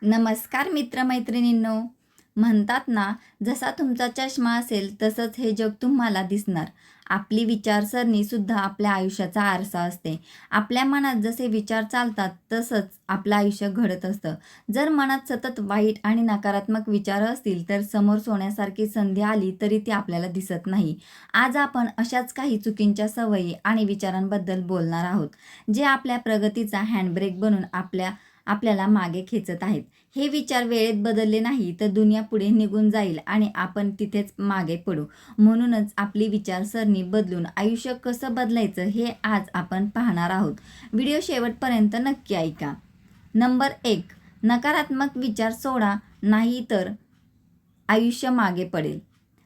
नमस्कार मित्रमैत्रिणींनो. म्हणतात ना, जसा तुमचा चष्मा असेल तसंच हे जग तुम्हाला दिसणार. आपली विचारसरणी सुद्धा आपल्या आयुष्याचा आरसा असते. आपल्या मनात जसे विचार चालतात तसंच आपलं आयुष्य घडत असतं. जर मनात सतत वाईट आणि नकारात्मक विचार असतील तर समोर सोन्यासारखी संधी आली तरी ती आपल्याला दिसत नाही. आज आपण अशाच काही चुकींच्या सवयी आणि विचारांबद्दल बोलणार आहोत, जे आपल्या प्रगतीचा हँडब्रेक बनून आपल्याला मागे खेचत आहेत. हे विचार वेळेत बदलले नाही तर दुनिया पुढे निघून जाईल आणि आपण तिथेच मागे पडू. म्हणूनच आपली विचारसरणी बदलून आयुष्य कसं बदलायचं हे आज आपण पाहणार आहोत. व्हिडिओ शेवटपर्यंत नक्की ऐका. नंबर 1, नकारात्मक विचार सोडा, नाही तर आयुष्य मागे पडेल.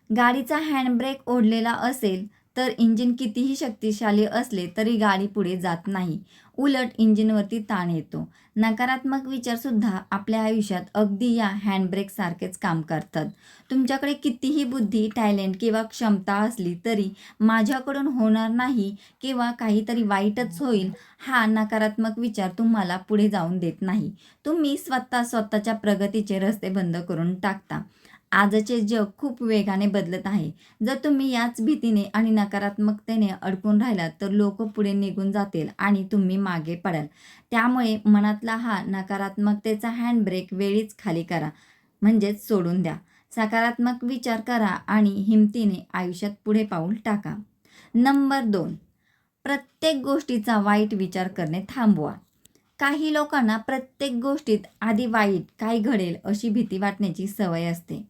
गाडीचा हँडब्रेक ओढलेला असेल तर इंजिन कितीही शक्तिशाली असले तरी गाडी पुढे जात नाही. उलट इंजिनवरती ताण येतो. नकारात्मक विचारसुद्धा आपल्या आयुष्यात अगदी या हँडब्रेकसारखेच काम करतात. तुमच्याकडे कितीही बुद्धी, टॅलेंट किंवा क्षमता असली तरी माझ्याकडून होणार नाही किंवा काहीतरी वाईटच होईल, हा नकारात्मक विचार तुम्हाला पुढे जाऊन देत नाही. तुम्ही स्वतःच्या प्रगतीचे रस्ते बंद करून टाकता. आजचे जग खूप वेगाने बदलत आहे. जर तुम्ही याच भीतीने आणि नकारात्मकतेने अडकून राहिलात तर लोक पुढे निघून जातील आणि तुम्ही मागे पडाल. त्यामुळे मनातला हा नकारात्मकतेचा हँडब्रेक वेळीच खाली करा, म्हणजेच सोडून द्या. सकारात्मक विचार करा आणि हिमतीने आयुष्यात पुढे पाऊल टाका. नंबर 2, प्रत्येक गोष्टीचा वाईट विचार करणे थांबवा. काही लोकांना प्रत्येक गोष्टीत आधी वाईट काय घडेल अशी भीती वाटण्याची सवय असते.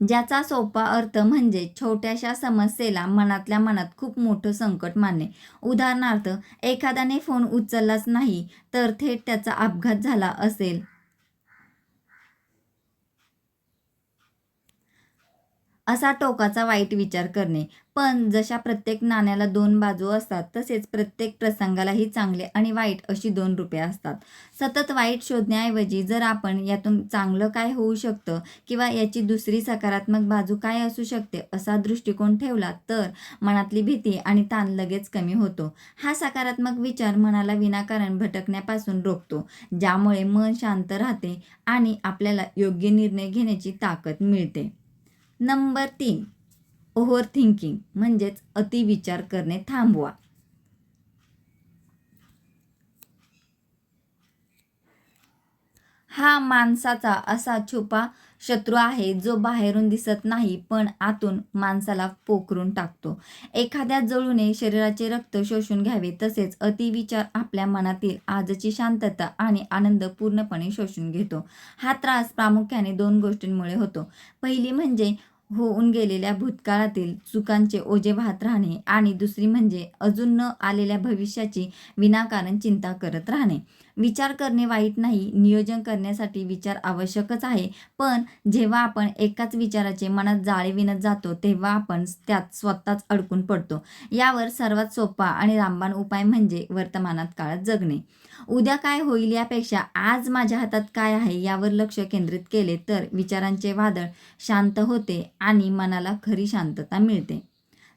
ज्याचा सोपा अर्थ म्हणजे छोट्याशा समस्येला मनातल्या मनात खूप मोठं संकट मानणे. उदाहरणार्थ, एखाद्याने फोन उचललाच नाही तर थेट त्याचा अपघात झाला असेल, असा टोकाचा वाईट विचार करणे. पण जशा प्रत्येक नाण्याला दोन बाजू असतात तसेच प्रत्येक प्रसंगालाही चांगले आणि वाईट अशी दोन रूपे असतात. सतत वाईट शोधण्याऐवजी जर आपण यातून चांगलं काय होऊ शकतं किंवा याची दुसरी सकारात्मक बाजू काय असू शकते असा दृष्टिकोन ठेवला तर मनातली भीती आणि ताण लगेच कमी होतो. हा सकारात्मक विचार मनाला विनाकारण भटकण्यापासून रोखतो, ज्यामुळे मन शांत राहते आणि आपल्याला योग्य निर्णय घेण्याची ताकद मिळते. नंबर 3, ओव्हर थिंकिंग म्हणजेच अतिविचार करणे थांबवा. हा माणसाचा असा छुपा शत्रू आहे जो बाहेरून दिसत नाही पण आतून माणसाला पोखरून टाकतो. एखाद्या जळूने शरीराचे रक्त शोषून घ्यावे तसेच अतिविचार आपल्या मनातील आजची शांतता आणि आनंद पूर्णपणे शोषून घेतो. हा त्रास प्रामुख्याने दोन गोष्टींमुळे होतो. पहिली म्हणजे होऊन गेलेल्या भूतकाळातील चुकांचे ओझे वाहत राहणे आणि दुसरी म्हणजे अजून न आलेल्या भविष्याची विनाकारण चिंता करत राहणे. विचार करणे वाईट नाही, नियोजन करण्यासाठी विचार आवश्यकच आहे. पण जेव्हा आपण एकाच विचाराचे मनात जाळे विणत जातो तेव्हा आपण त्यात स्वतःच अडकून पडतो. यावर सर्वात सोपा आणि रामबाण उपाय म्हणजे वर्तमानात काळात जगणे. उद्या काय होईल यापेक्षा आज माझ्या हातात काय आहे यावर लक्ष केंद्रित केले तर विचारांचे वादळ शांत होते आणि मनाला खरी शांतता मिळते.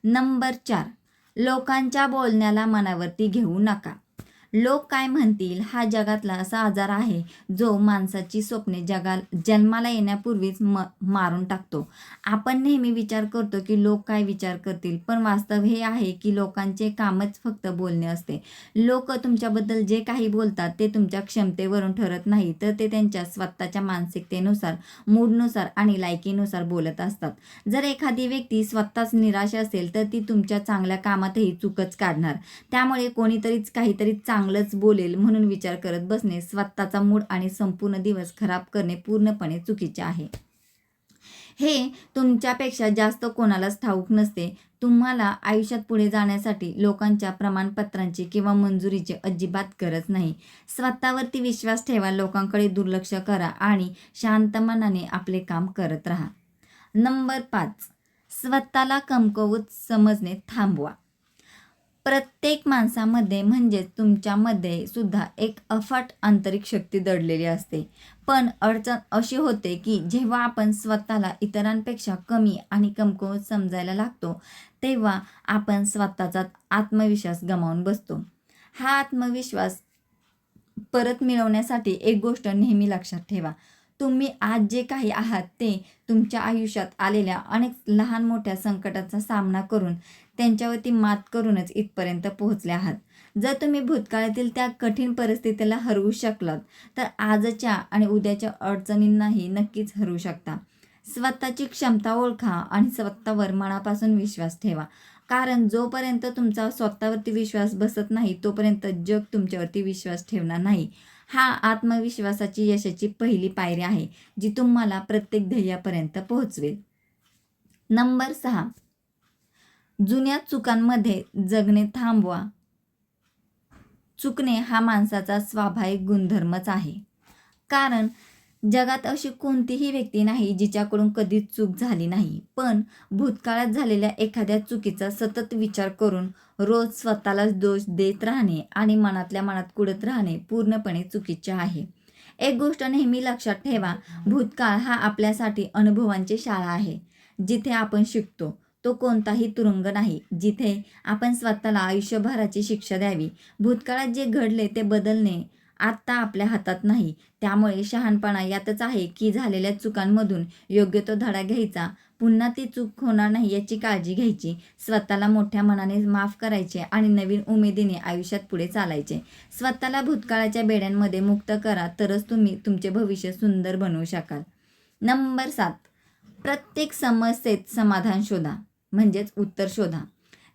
नंबर 4, लोकांच्या बोलण्याला मनावरती घेऊ नका. लोक काय म्हणतील हा जगातला असा आजार आहे जो माणसाची स्वप्ने जन्माला येण्यापूर्वीच मारून टाकतो. आपण नेहमी विचार करतो की लोक काय विचार करतील, पण वास्तव हे आहे की लोकांचे कामच फक्त बोलणे असते. लोक तुमच्याबद्दल जे काही बोलतात ते तुमच्या क्षमतेवरून ठरत नाही तर ते त्यांच्या स्वतःच्या मानसिकतेनुसार, मूडनुसार आणि लायकीनुसार बोलत असतात. जर एखादी व्यक्ती स्वतःच निराश असेल तर ती तुमच्या चांगल्या कामातही चूकच काढणार. त्यामुळे कोणीतरीच काहीतरी चांगलंच बोलेल म्हणून विचार करत बसणे, स्वतःचा मूड आणि संपूर्ण दिवस खराब करणे पूर्णपणे चुकीचे आहे. हे तुमच्यापेक्षा जास्त कोणालाच ठाऊक नसते. तुम्हाला आयुष्यात पुढे जाण्यासाठी लोकांच्या प्रमाणपत्रांची किंवा मंजुरीची अजिबात गरज नाही. स्वतःवरती विश्वास ठेवा, लोकांकडे दुर्लक्ष करा आणि शांत मनाने आपले काम करत राहा. नंबर 5, स्वतःला कमकुवत समजणे थांबवा. प्रत्येक माणसामध्ये म्हणजे तुमच्यामध्ये सुद्धा एक अफाट आंतरिक शक्ती दडलेली असते. पण अडचण अशी होते की जेव्हा आपण स्वतःला इतरांपेक्षा कमी आणि कमकुवत समजायला लागतो, तेव्हा आपण स्वतःचा आत्मविश्वास गमावून बसतो. हा आत्मविश्वास परत मिळवण्यासाठी एक गोष्ट नेहमी लक्षात ठेवा. तुम्ही आज जे काही आहात ते तुमच्या आयुष्यात आलेल्या अनेक लहान मोठ्या संकटांचा सामना करून त्यांच्यावरती मात करूनच इथपर्यंत पोहोचले आहात. जर तुम्ही भूतकाळातील त्या कठीण परिस्थितीला हरवू शकलात, तर आजच्या आणि उद्याच्या अडचणींनाही नक्कीच हरवू शकता. स्वतःची क्षमता ओळखा आणि स्वतःवर मनापासून विश्वास ठेवा. कारण जोपर्यंत तुमचा स्वतःवरती विश्वास बसत नाही, तोपर्यंत जग तुमच्यावरती विश्वास ठेवणार नाही. हा आत्मविश्वासाची यशाची पहिली पायरी आहे, जी तुम्हाला प्रत्येक ध्येयापर्यंत पोहोचवेल. नंबर 6, जुन्या चुकांमध्ये जगणे थांबवा. चुकणे हा माणसाचा स्वाभाविक गुणधर्मच आहे. कारण जगात अशी कोणतीही व्यक्ती नाही जिच्याकडून कधीच चूक झाली नाही. पण भूतकाळात झालेल्या एखाद्या चुकीचा सतत विचार करून रोज स्वतःलाच दोष देत राहणे आणि मनातल्या मनात कुढत राहणे पूर्णपणे चुकीचे आहे. एक गोष्ट नेहमी लक्षात ठेवा, भूतकाळ हा आपल्यासाठी अनुभवांची शाळा आहे. जिथे आपण शिकतो. तो कोणताही तुरुंग नाही, जिथे आपण स्वतःला आयुष्यभराची शिक्षा द्यावी. भूतकाळात जे घडले ते बदलणे आत्ता आपल्या हातात नाही. त्यामुळे शहाणपणा यातच आहे की झालेल्या चुकांमधून योग्य तो धडा घ्यायचा, पुन्हा ती चूक होणार नाही याची काळजी घ्यायची, स्वतःला मोठ्या मनाने माफ करायचे आणि नवीन उमेदीने आयुष्यात पुढे चालायचे. स्वतःला भूतकाळाच्या बेड्यांमध्ये मुक्त करा, तरच तुम्ही तुमचे भविष्य सुंदर बनवू शकाल. नंबर 7, प्रत्येक समस्येत समाधान शोधा, म्हणजेच उत्तर शोधा.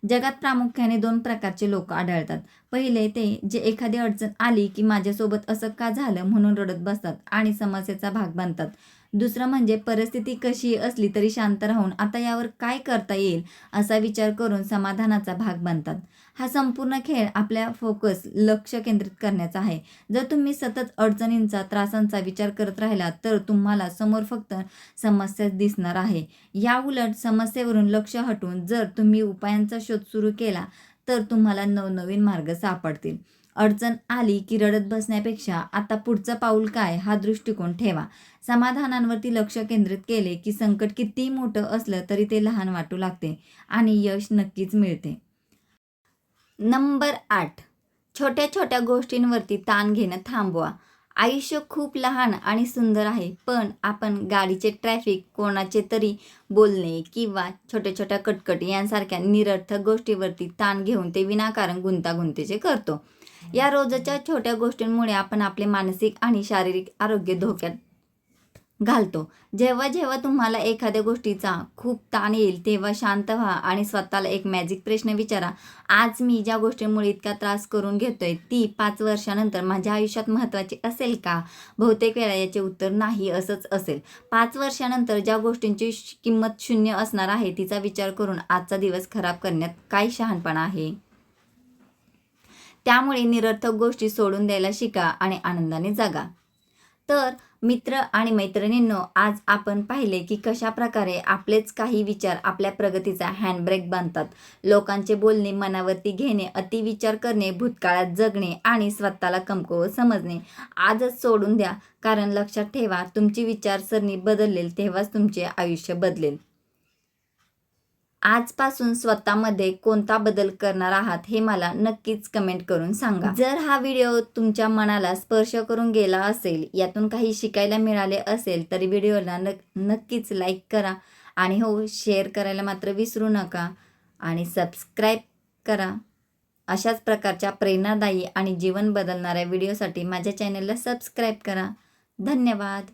जगात प्रामुख्याने 2 प्रकारचे लोक आढळतात. पहिले ते जे एखादी अडचण आली की माझ्यासोबत असं का झालं म्हणून रडत बसतात आणि समस्येचा भाग बनतात. दुसरं म्हणजे परिस्थिती कशी असली तरी शांत राहून आता यावर काय करता येईल असा विचार करून समाधानाचा भाग बनतात. हा संपूर्ण खेळ आपल्या लक्ष केंद्रित करण्याचा आहे. जर तुम्ही सतत अडचणींचा, त्रासांचा विचार करत राहिलात तर तुम्हाला समोर फक्त समस्याच दिसणार आहे. याउलट समस्येवरून लक्ष हटवून जर तुम्ही उपायांचा शोध सुरू केला तर तुम्हाला नवनवीन मार्ग सापडतील. अडचण आली की रडत बसण्यापेक्षा आता पुढचं पाऊल काय हा दृष्टिकोन ठेवा. समाधानांवरती लक्ष केंद्रित केले की संकट कितीही मोठं असलं तरी ते लहान वाटू लागते आणि यश नक्कीच मिळते. नंबर 8, छोट्या छोट्या गोष्टींवरती ताण घेणं थांबवा. आयुष्य खूप लहान आणि सुंदर आहे, पण आपण गाडीचे ट्रॅफिक, कोणाचे तरी बोलणे किंवा छोट्या छोट्या कटकटी यांसारख्या निरर्थक गोष्टीवरती ताण घेऊन ते विनाकारण गुंतागुंतीचे करतो. या रोजच्या छोट्या गोष्टींमुळे आपण आपले मानसिक आणि शारीरिक आरोग्य धोक्यात घालतो. जेव्हा जेव्हा तुम्हाला एखाद्या गोष्टीचा खूप ताण येईल तेव्हा शांत व्हा आणि स्वतःला एक मॅजिक प्रश्न विचारा. आज मी ज्या गोष्टींमुळे इतका त्रास करून घेतोय ती 5 वर्षानंतर माझ्या आयुष्यात महत्त्वाची असेल का? बहुतेक वेळा याचे उत्तर नाही असंच असेल. 5 वर्षानंतर ज्या गोष्टींची किंमत 0 असणार आहे तिचा विचार करून आजचा दिवस खराब करण्यात काय शहाणपणा आहे? त्यामुळे निरर्थक गोष्टी सोडून द्यायला शिका आणि आनंदाने जगा. तर मित्र आणि मैत्रिणींनो, आज आपण पाहिले की कशा प्रकारे आपलेच काही विचार आपल्या प्रगतीचा हँडब्रेक बनतात. लोकांचे बोलणे मनावरती घेणे, अतिविचार करणे, भूतकाळात जगणे आणि स्वतःला कमकुवत समजणे आजच सोडून द्या. कारण लक्षात ठेवा, तुमची विचारसरणी बदलेल तेव्हाच तुमचे आयुष्य बदलेल. आजपासून स्वतःमध्ये कोणता बदल करणार आहात हे मला नक्कीच कमेंट करून सांगा. जर हा व्हिडिओ तुमच्या मनाला स्पर्श करून गेला असेल, यातून काही शिकायला मिळाले असेल तर व्हिडिओला नक्कीच लाईक करा आणि हो, शेअर करायला मात्र विसरू नका आणि सबस्क्राईब करा. अशाच प्रकारच्या प्रेरणादायी आणि जीवन बदलणाऱ्या व्हिडिओसाठी माझ्या चॅनलला सबस्क्राईब करा. धन्यवाद.